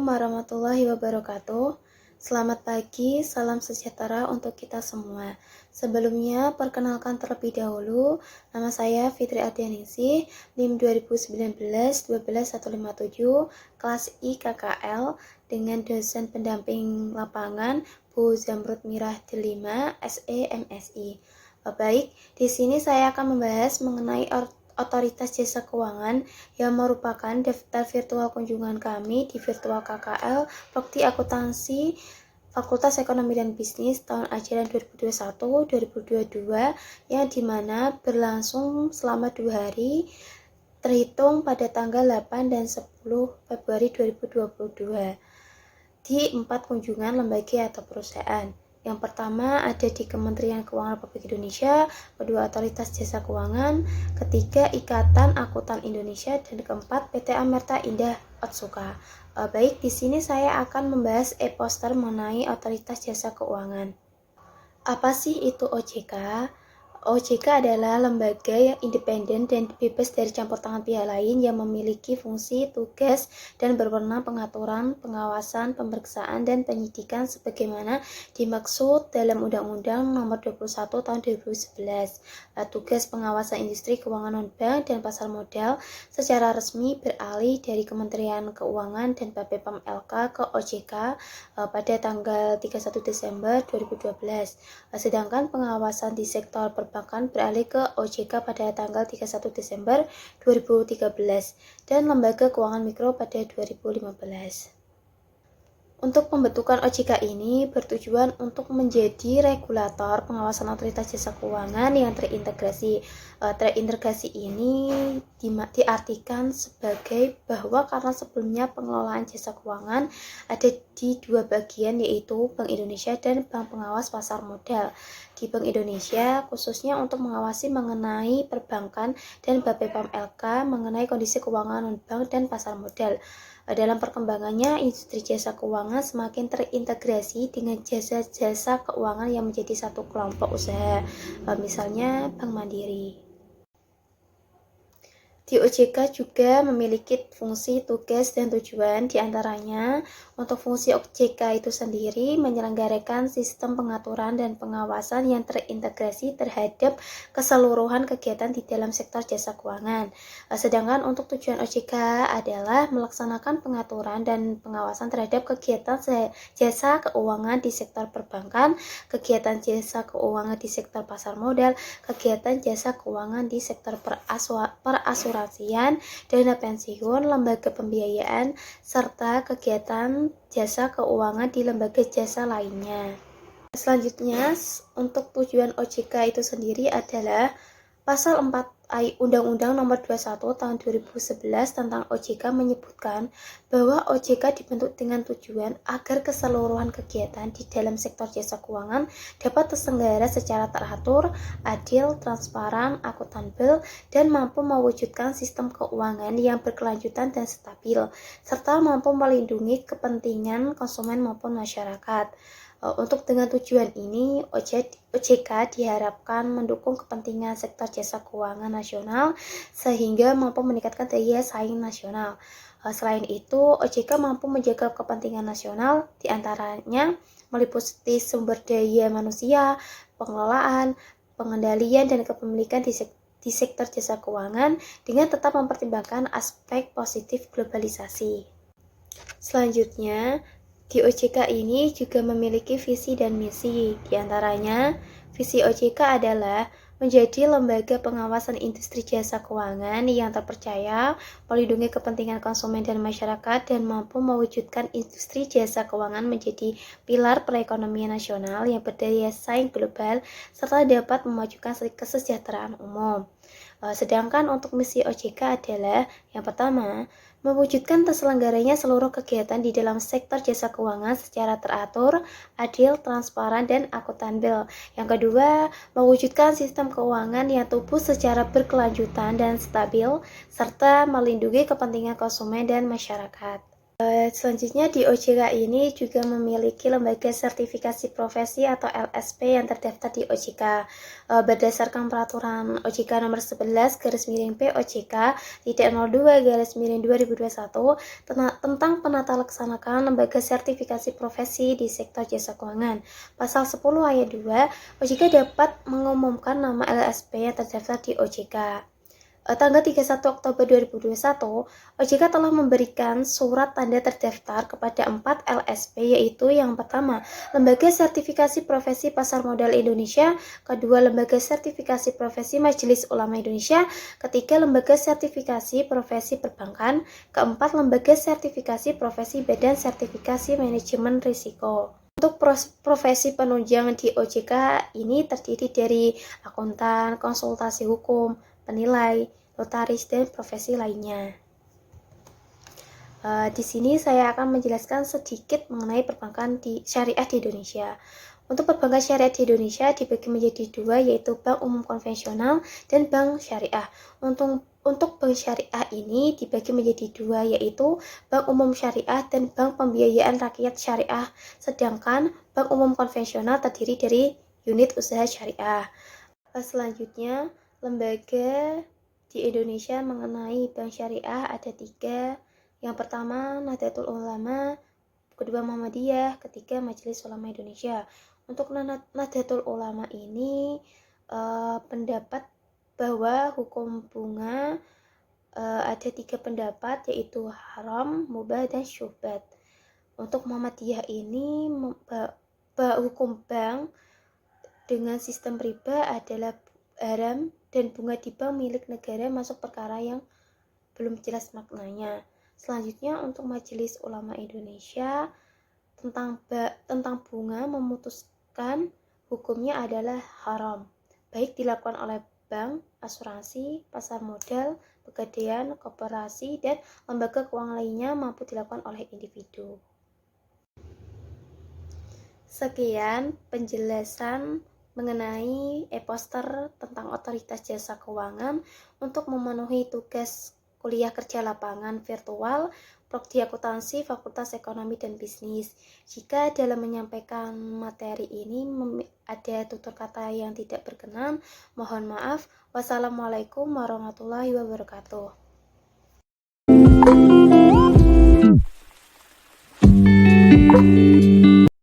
warahmatullahi wabarakatuh. Selamat pagi, salam sejahtera untuk kita semua. Sebelumnya, perkenalkan terlebih dahulu, nama saya Fitri Ardianingsih, NIM 2019-12157, kelas I KKL, dengan dosen pendamping lapangan Bu Zamrud Mirah Delima, SE MSI. Baik, di sini saya akan membahas mengenai Otoritas Jasa Keuangan yang merupakan daftar virtual kunjungan kami di virtual KKL Prodi Akuntansi Fakultas Ekonomi dan Bisnis tahun ajaran 2021-2022 yang dimana berlangsung selama 2 hari terhitung pada tanggal 8 dan 10 Februari 2022 di 4 kunjungan lembaga atau perusahaan. Yang pertama ada di Kementerian Keuangan Republik Indonesia, kedua Otoritas Jasa Keuangan, ketiga Ikatan Akuntan Indonesia, dan keempat PT Amerta Indah Otsuka. Baik, di sini saya akan membahas e-poster mengenai Otoritas Jasa Keuangan. Apa sih itu OJK? OJK adalah lembaga yang independen dan bebas dari campur tangan pihak lain yang memiliki fungsi, tugas, dan berwenang pengaturan, pengawasan, pemeriksaan, dan penyidikan sebagaimana dimaksud dalam Undang-Undang Nomor 21 Tahun 2011. Tugas pengawasan industri keuangan non-bank dan pasar modal secara resmi beralih dari Kementerian Keuangan dan Bapepam LK ke OJK pada tanggal 31 Desember 2012. Sedangkan pengawasan di sektor perbankan beralih ke OJK pada tanggal 31 Desember 2013 dan Lembaga Keuangan Mikro pada 2015. Untuk pembentukan OJK ini bertujuan untuk menjadi regulator pengawasan otoritas jasa keuangan yang terintegrasi. Terintegrasi ini diartikan sebagai bahwa karena sebelumnya pengelolaan jasa keuangan ada di 2 bagian, yaitu Bank Indonesia dan Bank Pengawas Pasar Modal. Di Bank Indonesia khususnya untuk mengawasi mengenai perbankan dan Bapepam LK mengenai kondisi keuangan non-bank dan pasar modal. Dalam perkembangannya, industri jasa keuangan semakin terintegrasi dengan jasa-jasa keuangan yang menjadi satu kelompok usaha, misalnya Bank Mandiri. Di OJK juga memiliki fungsi, tugas, dan tujuan. Diantaranya, untuk fungsi OJK itu sendiri menyelenggarakan sistem pengaturan dan pengawasan yang terintegrasi terhadap keseluruhan kegiatan di dalam sektor jasa keuangan. Sedangkan untuk tujuan OJK adalah melaksanakan pengaturan dan pengawasan terhadap kegiatan jasa keuangan di sektor perbankan, kegiatan jasa keuangan di sektor pasar modal, kegiatan jasa keuangan di sektor perasuransian, dana pensiun, lembaga pembiayaan, serta kegiatan jasa keuangan di lembaga jasa lainnya. Selanjutnya, untuk tujuan OJK itu sendiri adalah Pasal 4 Undang-Undang Nomor 21 Tahun 2011 tentang OJK menyebutkan bahwa OJK dibentuk dengan tujuan agar keseluruhan kegiatan di dalam sektor jasa keuangan dapat terselenggara secara teratur, adil, transparan, akuntabel, dan mampu mewujudkan sistem keuangan yang berkelanjutan dan stabil, serta mampu melindungi kepentingan konsumen maupun masyarakat. Untuk dengan tujuan ini, OJK diharapkan mendukung kepentingan sektor jasa keuangan nasional sehingga mampu meningkatkan daya saing nasional. Selain itu, OJK mampu menjaga kepentingan nasional, diantaranya meliputi sumber daya manusia, pengelolaan, pengendalian, dan kepemilikan di sektor jasa keuangan dengan tetap mempertimbangkan aspek positif globalisasi. Selanjutnya, di OJK ini juga memiliki visi dan misi. Di antaranya, visi OJK adalah menjadi lembaga pengawasan industri jasa keuangan yang terpercaya, melindungi kepentingan konsumen dan masyarakat, dan mampu mewujudkan industri jasa keuangan menjadi pilar perekonomian nasional yang berdaya saing global, serta dapat memajukan kesejahteraan umum. Sedangkan untuk misi OJK adalah yang pertama, mewujudkan terselenggaranya seluruh kegiatan di dalam sektor jasa keuangan secara teratur, adil, transparan, dan akuntabel. Yang kedua, mewujudkan sistem keuangan yang tumbuh secara berkelanjutan dan stabil, serta melindungi kepentingan konsumen dan masyarakat. Selanjutnya di OJK ini juga memiliki lembaga sertifikasi profesi atau LSP yang terdaftar di OJK. Berdasarkan peraturan OJK nomor 11 /P OJK 02/2021 tentang penata laksanaan lembaga sertifikasi profesi di sektor jasa keuangan. Pasal 10 ayat 2, OJK dapat mengumumkan nama LSP yang terdaftar di OJK. Tanggal 31 Oktober 2021, OJK telah memberikan surat tanda terdaftar kepada 4 LSP, yaitu yang pertama, Lembaga Sertifikasi Profesi Pasar Modal Indonesia, kedua, Lembaga Sertifikasi Profesi Majelis Ulama Indonesia, ketiga, Lembaga Sertifikasi Profesi Perbankan, keempat, Lembaga Sertifikasi Profesi Badan Sertifikasi Manajemen Risiko. Untuk profesi penunjang di OJK ini terdiri dari akuntan, konsultasi hukum, penilai, notaris, dan profesi lainnya. Di sini saya akan menjelaskan sedikit mengenai perbankan syariah di Indonesia. Untuk perbankan syariah di Indonesia dibagi menjadi dua, yaitu bank umum konvensional dan bank syariah. Untuk bank syariah ini dibagi menjadi dua, yaitu bank umum syariah dan bank pembiayaan rakyat syariah. Sedangkan bank umum konvensional terdiri dari unit usaha syariah. Selanjutnya, lembaga di Indonesia mengenai bank syariah ada 3. Yang pertama, Nahdlatul Ulama, kedua Muhammadiyah, ketiga Majelis Ulama Indonesia. Untuk Nahdlatul Ulama ini pendapat bahwa hukum bunga ada 3 pendapat, yaitu haram, mubah, dan syubhat. Untuk Muhammadiyah ini hukum bank dengan sistem riba adalah haram dan bunga di bank milik negara masuk perkara yang belum jelas maknanya. Selanjutnya untuk Majelis Ulama Indonesia tentang bunga memutuskan hukumnya adalah haram, baik dilakukan oleh bank, asuransi, pasar modal, pegadaian, koperasi, dan lembaga keuangan lainnya maupun dilakukan oleh individu. Sekian penjelasan mengenai e-poster tentang Otoritas Jasa Keuangan untuk memenuhi tugas kuliah kerja lapangan virtual Prodi Akuntansi Fakultas Ekonomi dan Bisnis. Jika dalam menyampaikan materi ini ada tutur kata yang tidak berkenan, mohon maaf. Wassalamualaikum warahmatullahi wabarakatuh.